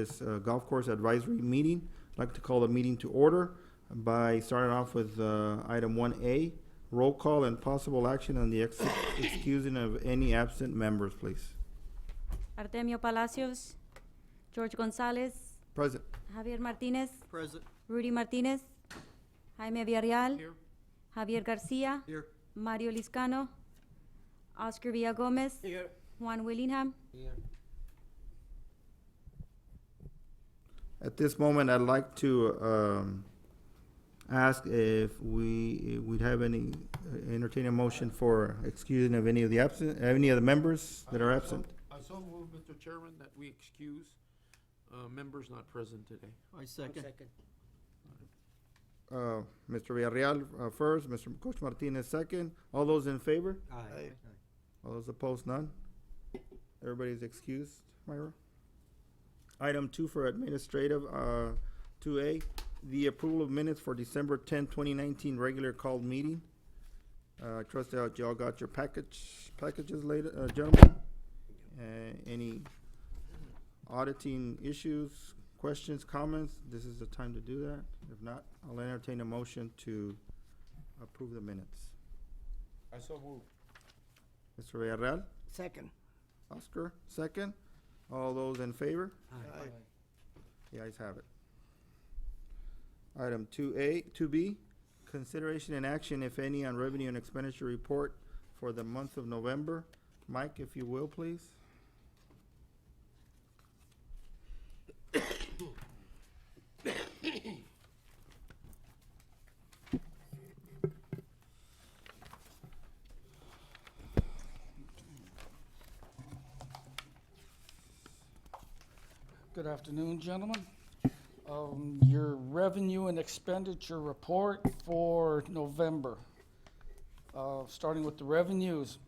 this golf course advisory meeting. I'd like to call the meeting to order by starting off with item 1A, roll call and possible action on the excusing of any absent members, please. Artemio Palacios, George Gonzalez, Present. Javier Martinez, Present. Rudy Martinez, Jaime Villarreal, Here. Javier Garcia, Here. Mario Liscano, Oscar Villagomez, Here. Juan Willingham. Here. At this moment, I'd like to ask if we'd have any entertain a motion for excusing of any of the members that are absent. I so move, Mr. Chairman, that we excuse members not present today. I second. Mr. Villarreal first, Mr. Coach Martinez second. All those in favor? Aye. All those opposed, none? Everybody's excused, Myra? Item 2 for administrative, 2A, the approval of minutes for December 10, 2019 regular called meeting. I trust that y'all got your packages later, gentlemen. Any auditing issues, questions, comments? This is the time to do that. If not, I'll entertain a motion to approve the minutes. I so move. Mr. Villarreal? Second. Oscar, second. All those in favor? Aye. The ayes have it. Item 2B, consideration and action, if any, on revenue and expenditure report for the month of November. Mike, if you will, please. Good afternoon, gentlemen. Your revenue and expenditure report for November. Starting with the revenues.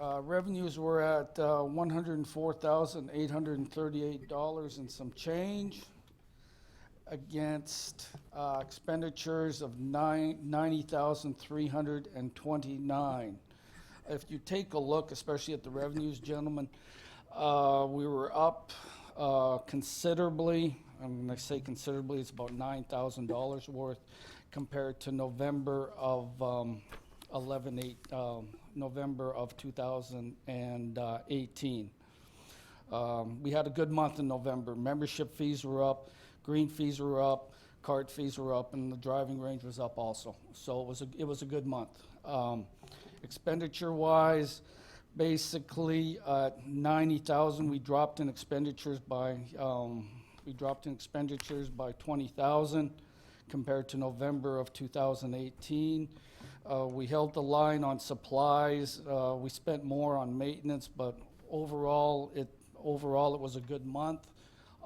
Revenues were at $104,838 and some change against expenditures of $90,329. If you take a look, especially at the revenues, gentlemen, we were up considerably. I'm going to say considerably, it's about $9,000 worth compared to November of November of 2018. We had a good month in November. Membership fees were up, green fees were up, card fees were up, and the driving range was up also. So it was a good month. Expenditure-wise, basically, 90,000. We dropped in expenditures by 20,000 compared to November of 2018. We held the line on supplies. We spent more on maintenance, but overall it was a good month.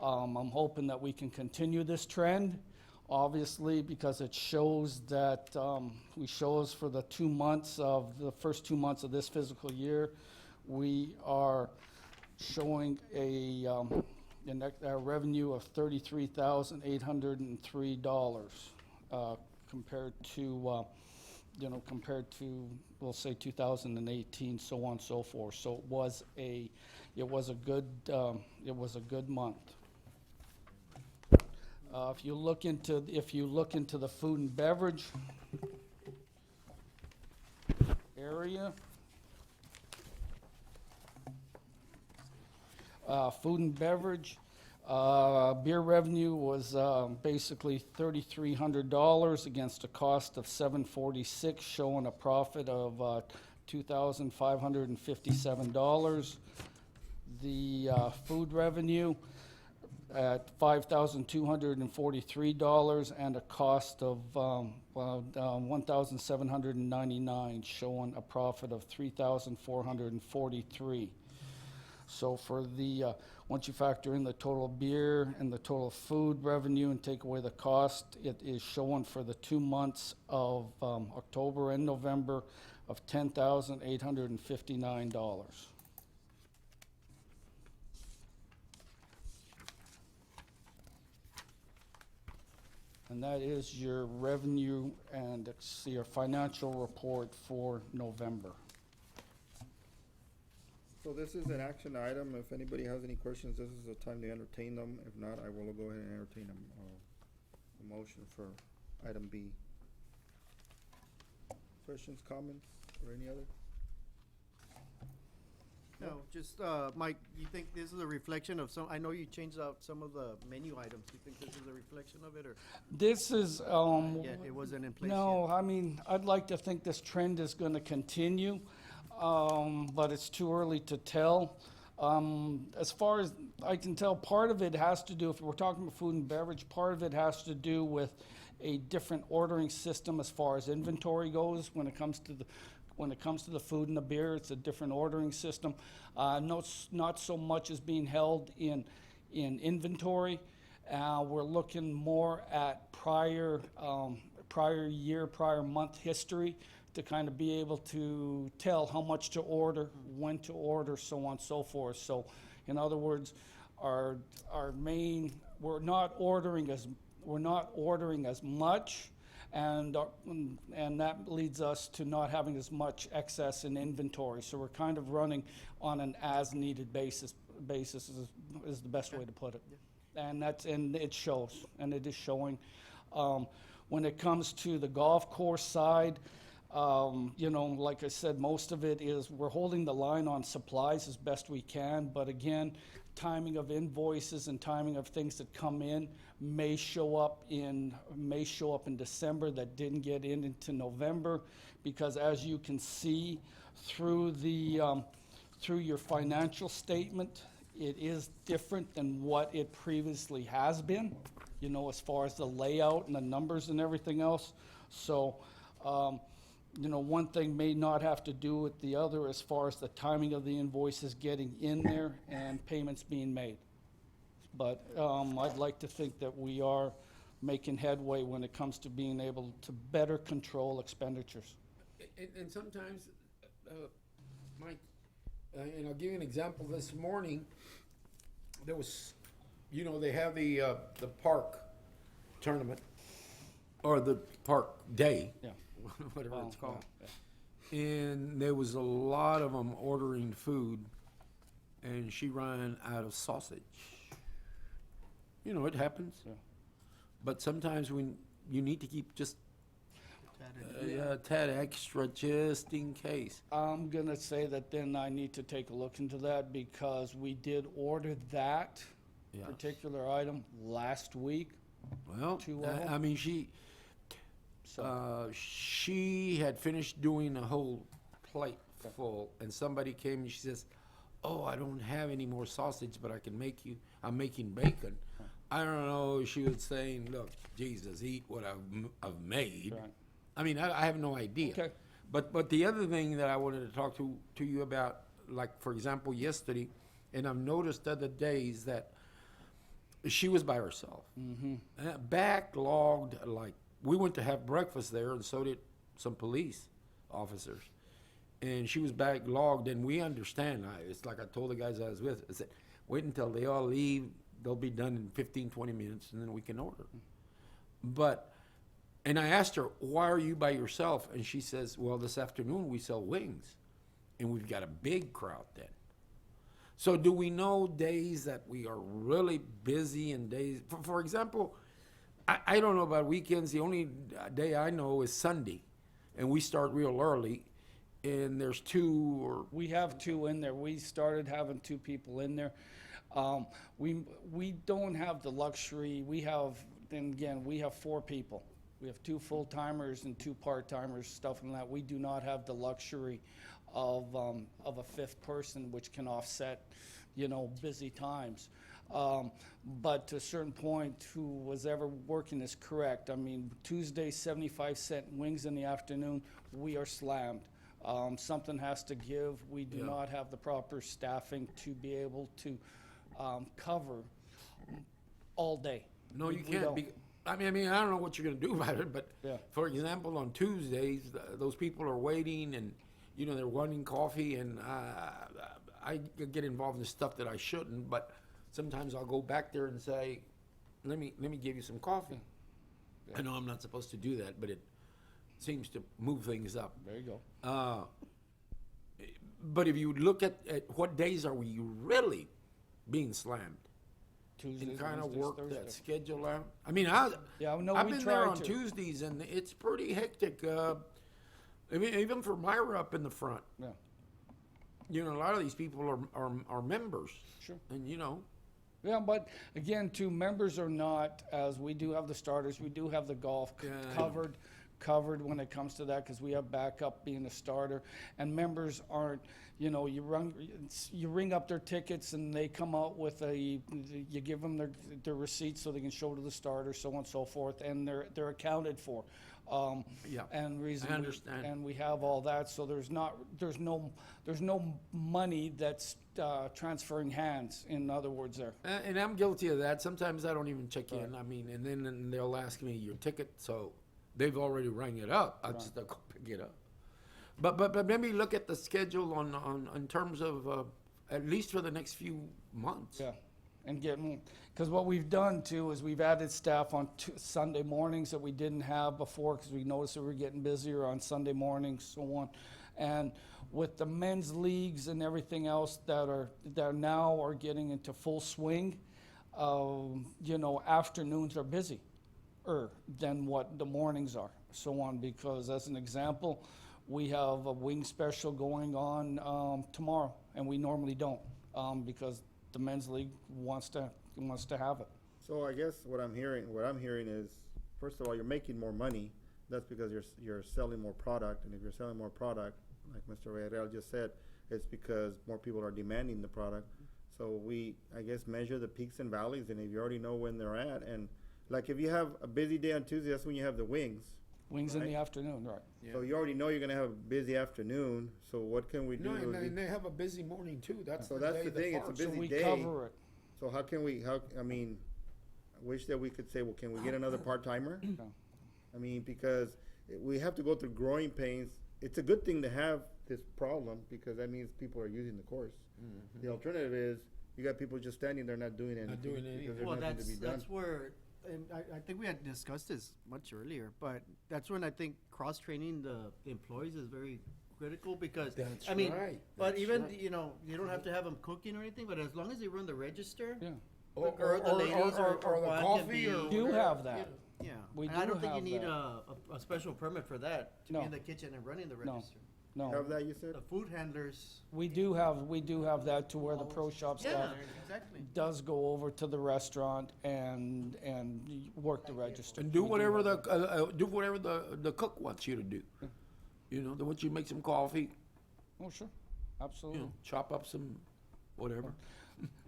I'm hoping that we can continue this trend, obviously, because it shows that we shows for the first 2 months of this fiscal year, we are showing a revenue of $33,803 compared to we'll say 2018, so on and so forth. So it was a good month. If you look into the food and beverage area, food and beverage, beer revenue was basically $3,300 against a cost of $746, showing a profit of $2,557. The food revenue at $5,243 and a cost of $1,799, showing a profit of $3,443. So for the once you factor in the total beer and the total food revenue and take away the cost, it is showing for the 2 months of October and November of $10,859. And that is your revenue and your financial report for November. So this is an action item. If anybody has any questions, this is the time to entertain them. If not, I will go ahead and entertain a motion for item B. Questions, comments, or any other? No, just, Mike, you think this is a reflection of some, I know you changed out some of the menu items. You think this is a reflection of it, or This is, yet it wasn't in place yet? no, I mean, I'd like to think this trend is gonna continue, but it's too early to tell. As far as I can tell, part of it has to do, if we're talking about food and beverage, part of it has to do with a different ordering system as far as inventory goes. When it comes to the food and the beer, it's a different ordering system. Not so much as being held in inventory. We're looking more at prior year, prior month history to kind of be able to tell how much to order, when to order, so on and so forth. So, in other words, we're not ordering as much, and that leads us to not having as much excess in inventory. So we're kind of running on an as-needed basis is the best way to put it. And it shows, and it is showing. When it comes to the golf course side, like I said, most of it is we're holding the line on supplies as best we can, but again, timing of invoices and timing of things that come in may show up in December that didn't get into November, because as you can see through your financial statement, it is different than what it previously has been, as far as the layout and the numbers and everything else. So, one thing may not have to do with the other as far as the timing of the invoices getting in there and payments being made. But I'd like to think that we are making headway when it comes to being able to better control expenditures. And sometimes, Mike, and I'll give you an example. This morning, there was, they have the park tournament, or the park day. Yeah. Whatever it's Well, called. yeah. And there was a lot of them ordering food, and she ran out of sausage. It happens. Yeah. But sometimes when you need to keep just a tad extra just in case. I'm gonna say that then I need to take a look into that, because we did order that Yeah. particular item last week. Well, Two of 'em? I mean, So, she had finished doing a whole plate full, and somebody came and she says, "Oh, I don't have any more sausage, but I'm making bacon." I don't know. She was saying, "Look, Jesus, eat what I've made." Right. I mean, I have no idea. Okay. But the other thing that I wanted to talk to you about, like, for example, yesterday, and I've noticed other days that she was by herself. Mm-hmm. Backlogged, like, we went to have breakfast there, and so did some police officers. And she was backlogged, and we understand. It's like I told the guys I was with, I said, wait until they all leave. They'll be done in 15, 20 minutes, and then we can order. And I asked her, why are you by yourself? And she says, well, this afternoon we sell wings, and we've got a big crowd then. So do we know days that we are really busy, and days, for example, I don't know about weekends. The only day I know is Sunday, and we start real early, and there's we have two in there. We started having two people in there. We don't have the luxury. We have 4 people. We have 2 full-timers and 2 part-timers, stuff like that. We do not have the luxury of a 5th person, which can offset, busy times. But to a certain point, who was ever working is correct. I mean, Tuesday, 75-cent wings in the afternoon, we are slammed. Something has to give. We do not have the proper staffing to be able to cover all day. No, you We can't. don't. I mean, I don't know what you're going to do about it, but Yeah. for example, on Tuesdays, those people are waiting, and they're wanting coffee, and I get involved in stuff that I shouldn't. But sometimes I'll go back there and say, "Let me give you some coffee." Yeah. I know I'm not supposed to do that, but it seems to move things up. There you go. But if you look at what days are we really being slammed? Tuesdays, And kind of Wednesdays, work that Thursdays. schedule out. I mean, Yeah, no, I've we been there try on to. Tuesdays and it's pretty hectic. I mean, even for Myra up in the front, Yeah, you know, a lot of these people are members. sure. And you know, Yeah, but again, too, members are not, as we do have the starters, we do have the golf Yeah. covered when it comes to that, because we have backup being a starter, and members aren't, you know, you ring up their tickets and they come out with you give them their receipts so they can show to the starter, so on and so forth, and they're accounted for. Yeah, And reason. I understand. And we have all that, so there's no money that's transferring hands, in other words there. and I'm guilty of that. Sometimes I don't even check in. I mean, and then they'll ask me your ticket, so they've already rang it up. I just go pick it up. But maybe look at the schedule on in terms of at least for the next few months. Yeah, and getting, because what we've done too is we've added staff on Sunday mornings that we didn't have before, because we noticed that we're getting busier on Sunday mornings, so on. And with the men's leagues and everything else that now are getting into full swing, you know, afternoons are busier than what the mornings are, so on. Because as an example, we have a wing special going on tomorrow, and we normally don't, because the men's league wants to have it. So I guess what I'm hearing is, first of all, you're making more money. That's because you're selling more product, and if you're selling more product, like Mr. Real just said, it's because more people are demanding the product. So we, I guess, measure the peaks and valleys, and if you already know when they're at, and like if you have a busy day on Tuesday, that's when you have the wings. Wings in Right. the afternoon, right? Yeah. So you already know you're gonna have a busy afternoon. So what can we do? No, to and they have a busy morning too. That's So the that's day the the thing, it's a Pharr- busy So we day. cover it. So how can we? I mean, I wish that we could say, well, can we get another part timer? Yeah. I mean, because we have to go through growing pains. It's a good thing to have this problem because that means people are using the course. The alternative is you got people just standing there not doing anything. doing anything. Because there's Well, nothing to be done. that's where, and I think we had discussed this much earlier, but that's when I think cross-training the employees is very critical because, That's I mean, right. but That's even, right. you know, you don't have to have them cooking or anything, but as long as they run the register, Yeah. or the ladies or the one can coffee be- or We do whatever, have that. yeah. We And I do don't think you have need that. a special permit for that, to No. be in the kitchen and running the No. register. No, Have that you said? The food handlers. we do have that to where the pro shop Yeah, staff exactly. does go over to the restaurant and work the register. And do We whatever have the cook wants you to do. You know, they want you to make some coffee. that. Oh, sure, You absolutely. know, chop up some whatever.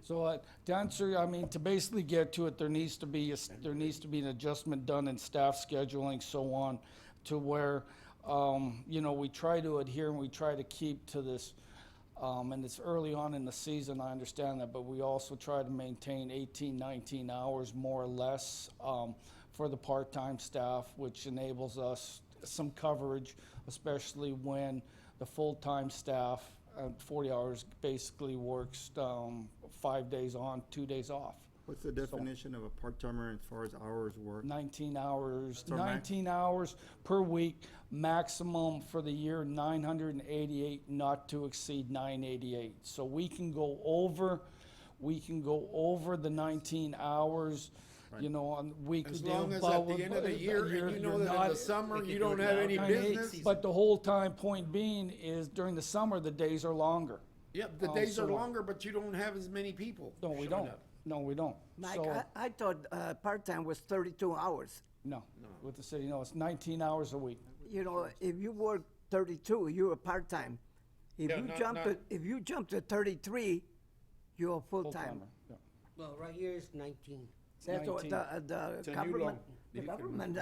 So to answer, I mean, to basically get to it, there needs to be an adjustment done in staff scheduling, so on, to where, you know, we try to adhere and we try to keep to this. And it's early on in the season, I understand that, but we also try to maintain 18, 19 hours more or less for the part-time staff, which enables us some coverage, especially when the full-time staff at 40 hours basically works 5 days on, 2 days off. What's the definition of a part-timer as far as hours worked? 19 hours, That's our max? 19 hours per week, maximum for the year 988, not to exceed 988. So we can go over the 19 hours, you know, on weekly. As long as at the end of the year, and you know that in the summer, you don't have any business. But the whole time, point being, is during the summer, the days are longer. Yep, the days are so- longer, but you don't have as many people. No, we showing don't. up. No, we don't. Mike, So, I thought part-time was 32 hours. no, with the city, no, it's 19 hours a week. You know, if you work 32, you're part-time. If Yeah, you not- jump not- to if you jump to 33, you're a full-time. Full-timer, yeah. Well, right here is 19. That's what 19. the It's a new government. law. The government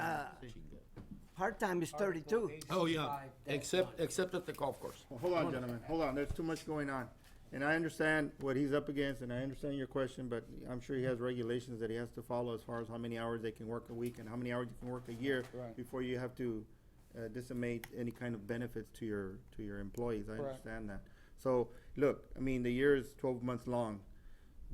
part-time is 32. Oh, yeah, except at the golf course. Well, hold on, gentlemen, hold on, there's too much going on. And I understand what he's up against, and I understand your question, but I'm sure he has regulations that he has to follow as far as how many hours they can work a week and how many hours you can work a year Right. before you have to disseminate any kind of benefits to your employees. I Correct. understand that. So, look, I mean, the year is 12 months long.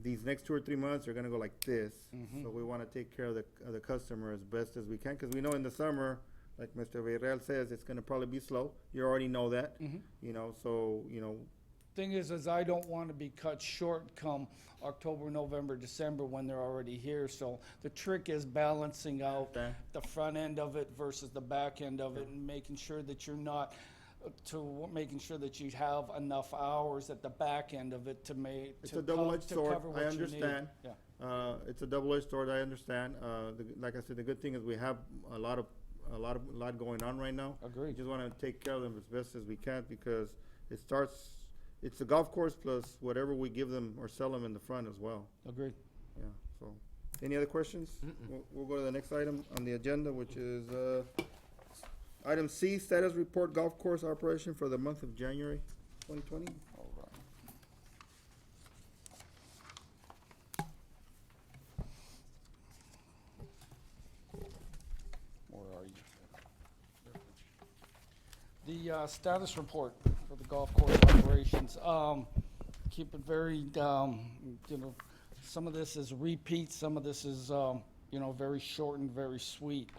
These next 2 or 3 months are gonna go like this. So we wanna take care of the customer as best as we can, because we know in the summer, like Mr. Villarreal says, it's gonna probably be slow. You already know that. You know, so, you know, thing is I don't want to be cut short come October, November, December when they're already here. So the trick is balancing out Okay. the front end of it versus the back end of it, and making sure that you're not, making sure that you have enough hours at the back end of it to make. It's a double-edged sword, I I understand. Yeah. It's a double-edged sword, I understand. Like I said, the good thing is we have a lot going on right now. Agreed. We just wanna take care of them as best as we can, because it's a golf course plus whatever we give them or sell them in the front as well. Agreed. Yeah, so, any other questions? We'll go to the next item on the agenda, which is, item C, status report golf course operation for the month of January 2020. All right. Where are you? The status report for the golf course operations. Keep it very, some of this is repeat, some of this is, very short and very sweet.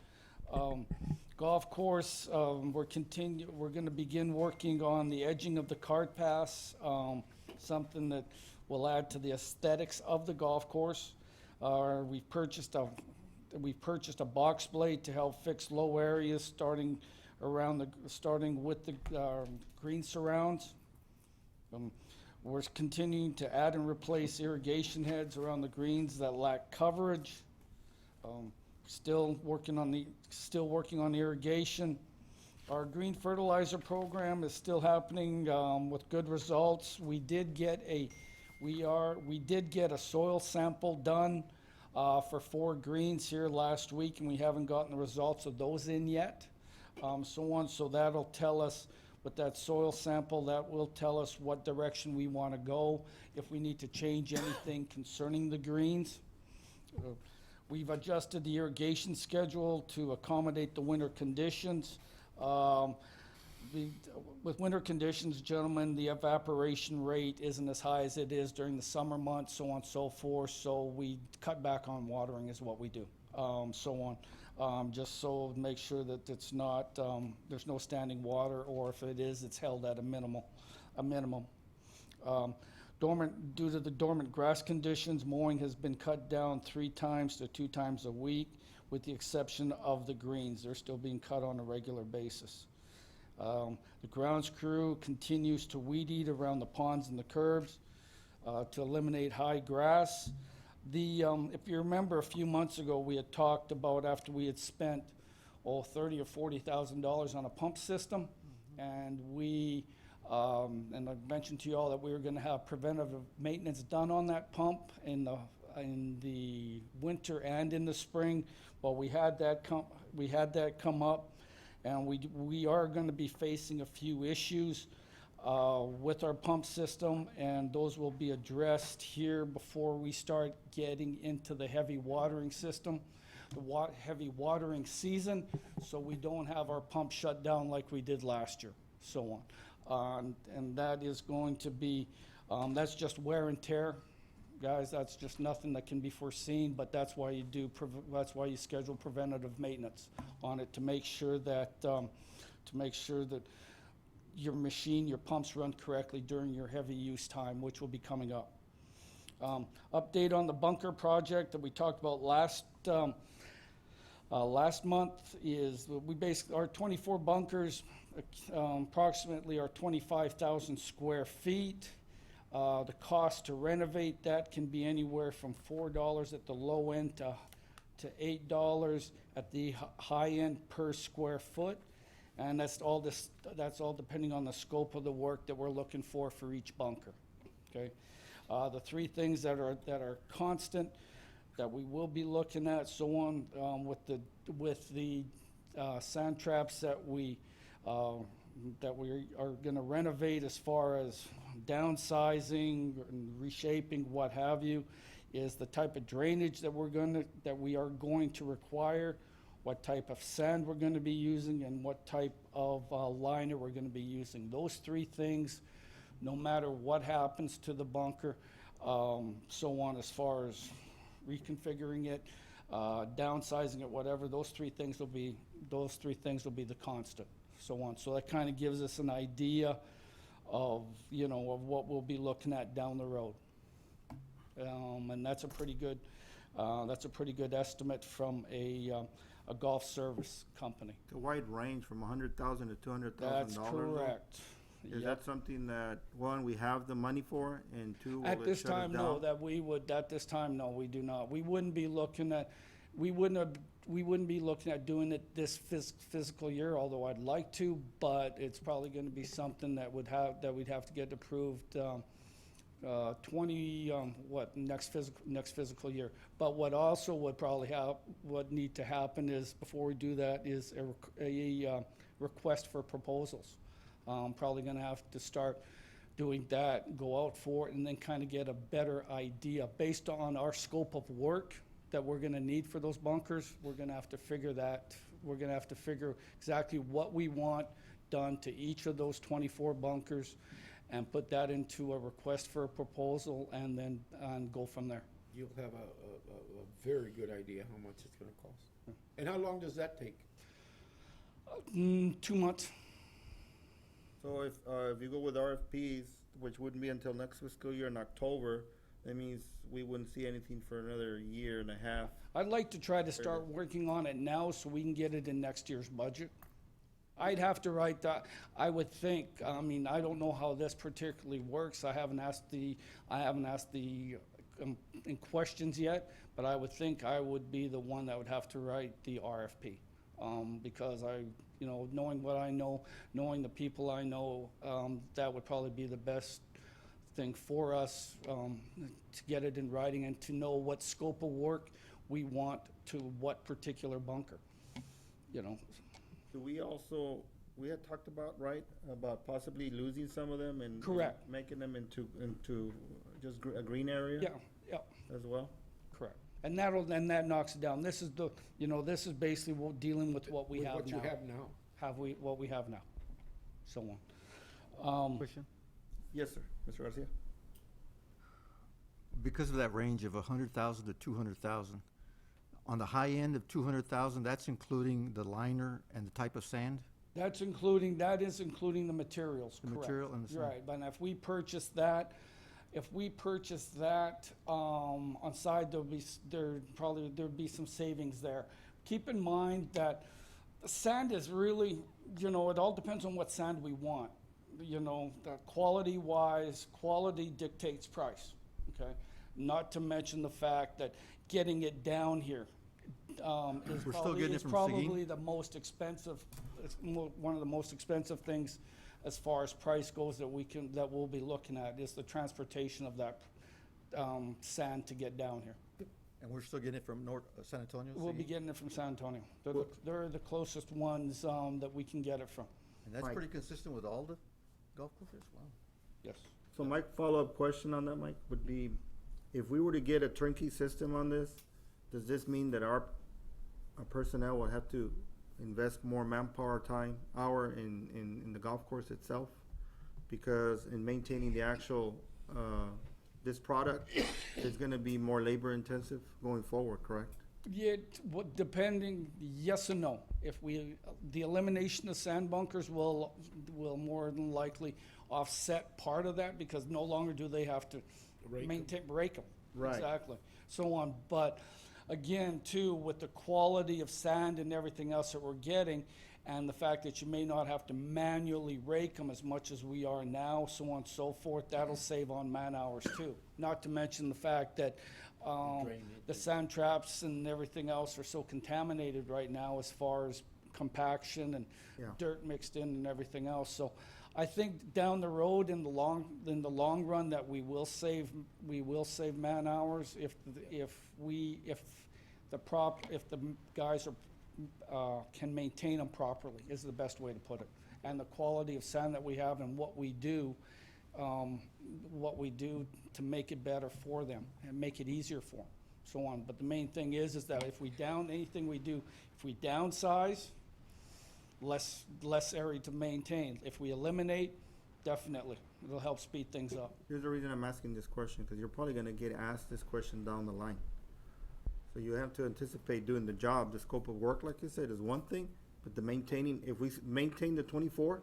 Golf course, we're gonna begin working on the edging of the cart paths, something that will add to the aesthetics of the golf course. We've purchased a box blade to help fix low areas, starting with the green surrounds. We're continuing to add and replace irrigation heads around the greens that lack coverage. Still working on irrigation. Our green fertilizer program is still happening with good results. We did get a soil sample done for 4 greens here last week, and we haven't gotten the results of those in yet. So that'll tell us, with that soil sample, that will tell us what direction we want to go, if we need to change anything concerning the greens. We've adjusted the irrigation schedule to accommodate the winter conditions. With winter conditions, gentlemen, the evaporation rate isn't as high as it is during the summer months, so on and so forth, so we cut back on watering is what we do, just so make sure that it's not, there's no standing water, or if it is, it's held at a minimum. Due to the dormant grass conditions, mowing has been cut down 3 times to 2 times a week, with the exception of the greens. They're still being cut on a regular basis. The grounds crew continues to weed eat around the ponds and the curbs to eliminate high grass. If you remember, a few months ago, we had talked about, after we had spent $30,000 or $40,000 on a pump system, and and I mentioned to you all that we were going to have preventative maintenance done on that pump in the winter and in the spring. Well, we had that come up, and we are going to be facing a few issues with our pump system, and those will be addressed here before we start getting into the heavy watering system, heavy watering season, so we don't have our pump shut down like we did last year, so on. And that is going to be, that's just wear and tear, guys. That's just nothing that can be foreseen, but that's why you schedule preventative maintenance on it, to make sure that your machine, your pumps run correctly during your heavy use time, which will be coming up. Update on the bunker project that we talked about last month is our 24 bunkers approximately are 25,000 square feet. The cost to renovate that can be anywhere from $4 at the low end to $8 at the high end per square foot. And that's all depending on the scope of the work that we're looking for each bunker. Okay, the 3 things that are constant that we will be looking at, so on, with the sand traps that we are going to renovate, as far as downsizing and reshaping, what have you, is the type of drainage that we are going to require, what type of sand we're going to be using, and what type of liner we're going to be using. Those 3 things, no matter what happens to the bunker, so on, as far as reconfiguring it, downsizing it, whatever, those 3 things will be the constant, so on. So that kind of gives us an idea of, you know, of what we'll be looking at down the road. And that's a pretty good estimate from a golf service company. It's a wide range from $100,000 to $200,000. That's correct. Is Yep. that something that, one, we have the money for, and two, will At it this shut us time, no, down? that we would, at this time, no, we do not. We wouldn't be looking at, we wouldn't be looking at doing it this physical year, although I'd like to, but it's probably gonna be something that we'd have to get approved, next physical year. But what also would probably what need to happen is, before we do that, is a request for proposals. Probably gonna have to start doing that, go out for it, and then kind of get a better idea. Based on our scope of work that we're gonna need for those bunkers, we're gonna have to figure exactly what we want done to each of those 24 bunkers, and put that into a request for a proposal, and then, go from there. You'll have a very good idea how much it's gonna cost. And how long does that take? 2 months. So if you go with RFPs, which wouldn't be until next fiscal year in October, that means we wouldn't see anything for another year and a half. I'd like to try to start working on it now so we can get it in next year's budget. I'd have to write that, I would think, I mean, I don't know how this particularly works. I haven't asked the in questions yet, but I would think I would be the one that would have to write the RFP. Because you know, knowing what I know, knowing the people I know, that would probably be the best thing for us, to get it in writing and to know what scope of work we want to what particular bunker, you know. Do we had talked about, right, about possibly losing some of them and Correct. making them into just a green area? Yeah, As well? correct. And that knocks it down. This is basically dealing with what we With have now. what you have now? What we have now, so on. Question? Yes, sir. Mr. Garcia? Because of that range of 100,000 to 200,000, on the high end of 200,000, that's including the liner and the type of sand? That is including the materials, The correct. material and the You're sand. right, but if we purchase that, on side, there'd be some savings there. Keep in mind that the sand is really, you know, it all depends on what sand we want. You know, quality-wise, quality dictates price, okay? Not to mention the fact that getting it down here, We're still getting it from Seguin? probably the most expensive, one of the most expensive things as far as price goes that we'll be looking at, is the transportation of that sand to get down here. And we're still getting it from San Antonio? We'll be Seguin? getting it from San Antonio. They're the closest ones that we can get it from, And that's Mike. pretty consistent with all the golf courses? Wow. yes. So my follow-up question on that, Mike, would be, if we were to get a turnkey system on this, does this mean that our personnel will have to invest more manpower hour in the golf course itself? Because in maintaining the actual, this product is gonna be more labor intensive going forward, correct? Yeah, depending, yes and no. The elimination of sand bunkers will more than likely offset part of that, because no longer do they have to rake them. Right. Exactly, so on. But again, too, with the quality of sand and everything else that we're getting, and the fact that you may not have to manually rake them as much as we are now, so on and so forth, that'll save on man hours too. Not to mention the fact that the sand traps and everything else are so contaminated right now as far as compaction and Yeah. dirt mixed in and everything else. So I think down the road, in the long run, that we will save man hours if the guys can maintain them properly, is the best way to put it. And the quality of sand that we have and what we do to make it better for them and make it easier for them, so on. But the main thing is that if we downsize, less area to maintain. If we eliminate, definitely, it'll help speed things up. Here's the reason I'm asking this question, because you're probably gonna get asked this question down the line. So you have to anticipate doing the job. The scope of work, like you said, is one thing, but if we maintain the 24,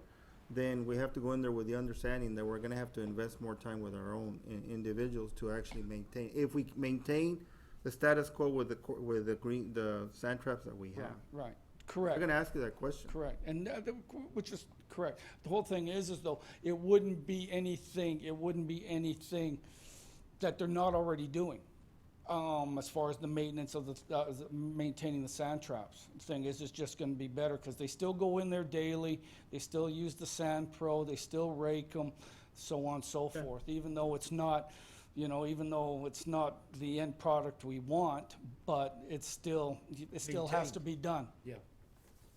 then we have to go in there with the understanding that we're gonna have to invest more time with our own individuals to actually maintain. If we maintain the status quo with the sand traps that we have. Right, I'm correct. gonna ask you that question. Correct, and which is correct. The whole thing is though, it wouldn't be anything that they're not already doing, as far as the maintenance of maintaining the sand traps. The thing is, it's just gonna be better, because they still go in there daily, they still use the Sand Pro, they still rake them, so on and so forth, even though it's not, even though it's not the end product we want, but it still has to be done. Yeah.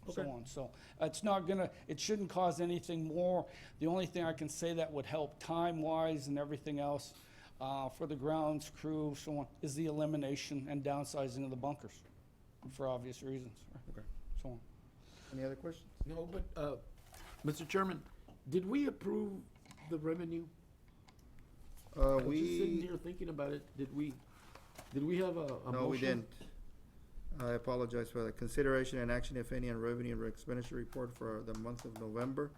So on. So it's not gonna, it shouldn't cause anything more. The only thing I can say that would help time-wise and everything else, for the grounds crew, so on, is the elimination and downsizing of the bunkers, for obvious reasons. Okay. So on. Any other questions? No, but, Mr. Chairman, did we approve the revenue? I was just sitting here thinking about it. Did we have a motion? No, we didn't. I apologize for that. Consideration and action, if any, on revenue and expenditure report for the month of November.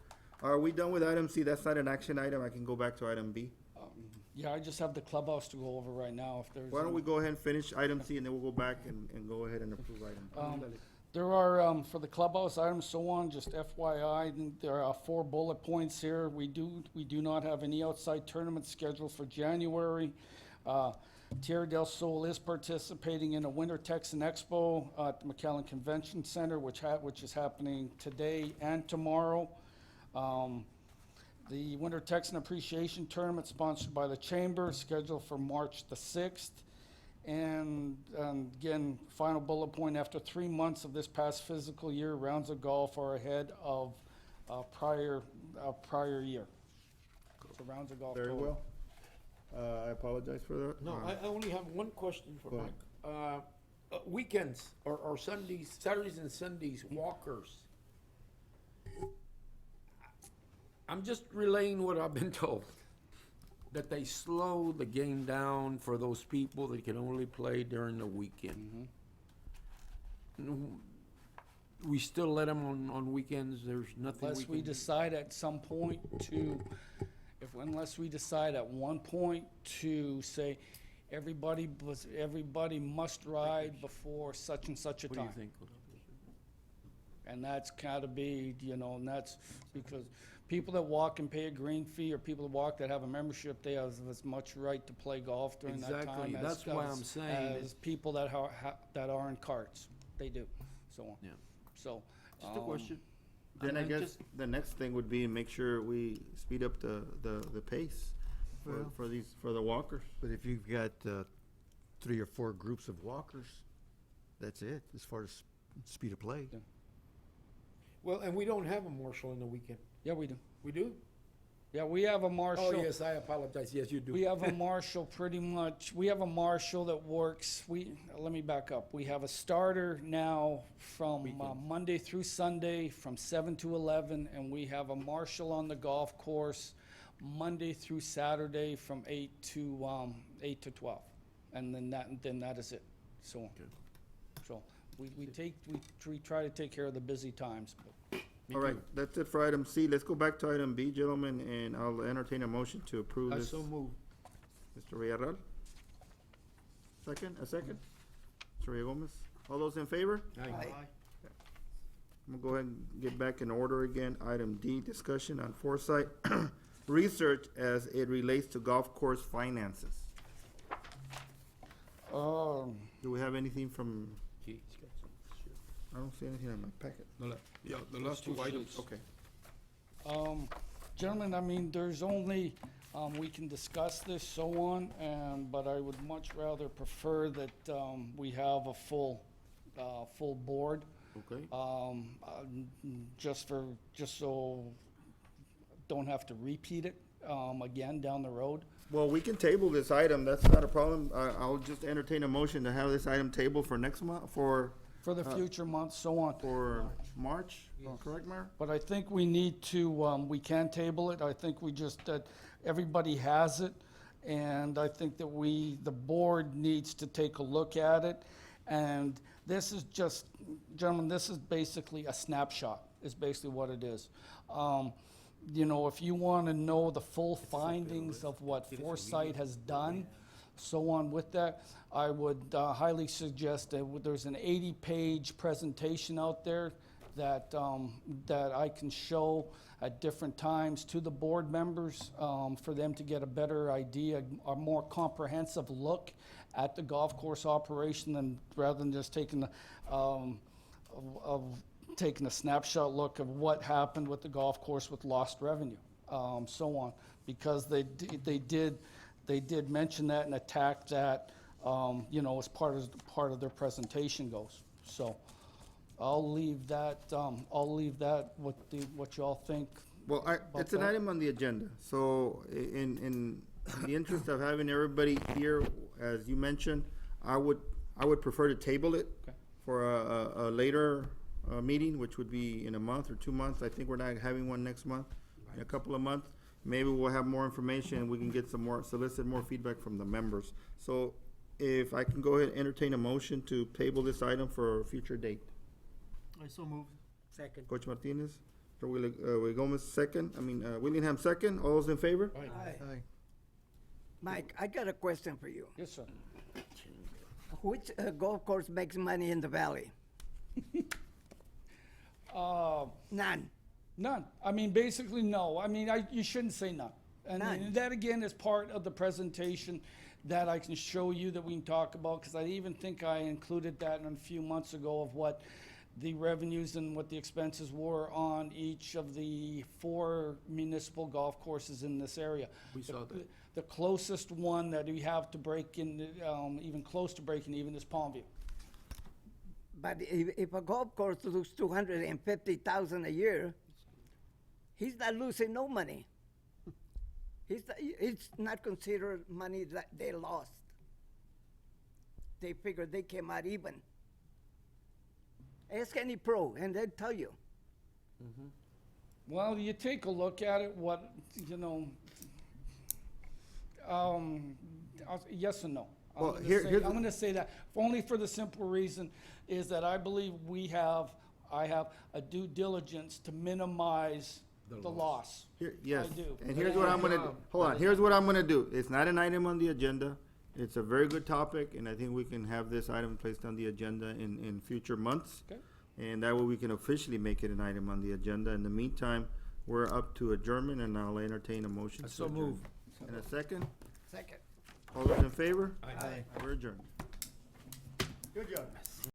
Are we done with item C? That's not an action item. I can go back to item B. Yeah, I just have the clubhouse to go over right now, if there's. Why don't we go ahead and finish item C, and then we'll go back and go ahead and approve item B. There are, for the clubhouse items, so on, just FYI, there are 4 bullet points here. We do not have any outside tournaments scheduled for January. Tierra del Sol is participating in a Winter Texan Expo at the McAllen Convention Center, which is happening today and tomorrow. The Winter Texan Appreciation Tournament, sponsored by the Chamber, scheduled for March the 6th. And again, final bullet point, after 3 months of this past physical year, rounds of golf are ahead of prior year. So rounds of golf. Very total. well. I apologize for that. No, I only have one question for Go ahead. Mike. Weekends or Sundays, Saturdays and Sundays, walkers. I'm just relaying what I've been told, that they slow the game down for those people that can only play during the weekend. We still let them on weekends, there's nothing we Unless can we do. decide at some point to, unless we decide at one point to say, everybody must ride before such and such a What do time. you think? And that's gotta be, and that's because people that walk and pay a green fee, or people that walk that have a membership, they have as much right to play golf during that Exactly, time that's why I'm saying as people that are in carts. They do, so on. Yeah. So. Just a question. Then I I'm guess just- the next thing would be make sure we speed up the pace Well- for the walkers. But if you've got 3 or 4 groups of walkers, that's it, as far as speed of play. Yeah. Well, and we don't have a marshal in the weekend. Yeah, we do. We do? Yeah, we have a marshal. Oh, yes, I apologize. Yes, you do. We have a marshal pretty much, we have a marshal that works, let me back up. We have a starter now from Monday through Sunday from 7 to 11, and we have a marshal on the golf course Monday through Saturday from 8 to 12. And then that is it, so. So, we try to take care of the busy times, but. All right, that's it for item C. Let's go back to item B, gentlemen, and I'll entertain a motion to approve I this. so move. Mr. Villarreal? A second? Mr. Villagomez? All those in favor? Aye. I'm gonna go ahead and get back in order again. Item D, discussion on foresight research as it relates to golf course finances. Do we have anything from, I don't see anything in my packet. Yeah, the last two items. Okay. Gentlemen, I mean, there's only, we can discuss this, so on, but I would much rather prefer that, we have a full board. Okay. Just so don't have to repeat it, again down the road. Well, we can table this item. That's not a problem. I'll just entertain a motion to have this item tabled for next month, for For the future months, so on. March, correct, Mayor? But I think we need to, we can table it. I think that everybody has it. And I think that the board needs to take a look at it. And this is just, gentlemen, this is basically a snapshot, is basically what it is. you know, if you want to know the full findings of what Foresight has done, so on with that, I would highly suggest that there's an 80-page presentation out there that, that I can show at different times to the board members for them to get a better idea, a more comprehensive look at the golf course operation, and rather than just taking taking a snapshot look of what happened with the golf course with lost revenue, so on, because they did mention that and attack that, you know, as part of their presentation goes. So I'll leave that what y'all think. Well, it's an that. item on the agenda, so in the interest of having everybody here, as you mentioned, I would prefer to table it Okay. for a later meeting, which would be in a month or 2 months. I think we're not having one next month, in a couple of months. Maybe we'll have more information and we can get solicit more feedback from the members. So if I can go ahead and entertain a motion to table this item for a future date. I so move. Second. Coach Martinez, Gomez Willingham second. All those in favor? Aye. Mike, I got a question for you. Yes, sir. Which golf course makes money in the valley? None. None. I mean, basically, no. I mean, you shouldn't say none. And None. that, again, is part of the presentation that I can show you, that we can talk about, because I even think I included that in a few months ago of what the revenues and what the expenses were on each of the 4 municipal golf courses in this area. We saw that. The closest one that we have to break in, even close to breaking even, is Palmview. But if a golf course loses 250,000 a year, he's not losing no money. It's not considered money that they lost. They figure they came out even. Ask any pro, and they'll tell you. Well, you take a look at it, what, you know, yes and no. Well, I'm gonna say that, only for the simple reason is that I believe I have a due diligence to minimize the loss. Yes, I do. and here's what I'm gonna do. Hold on, here's what I'm gonna do. It's not an item on the agenda. It's a very good topic, and I think we can have this item placed on the agenda in future months. Okay. And that way we can officially make it an item on the agenda. In the meantime, we're up to adjournment, and I'll entertain a motion to So adjourn. move. And a second? Second. All those in favor? Aye. We're adjourned. Good job.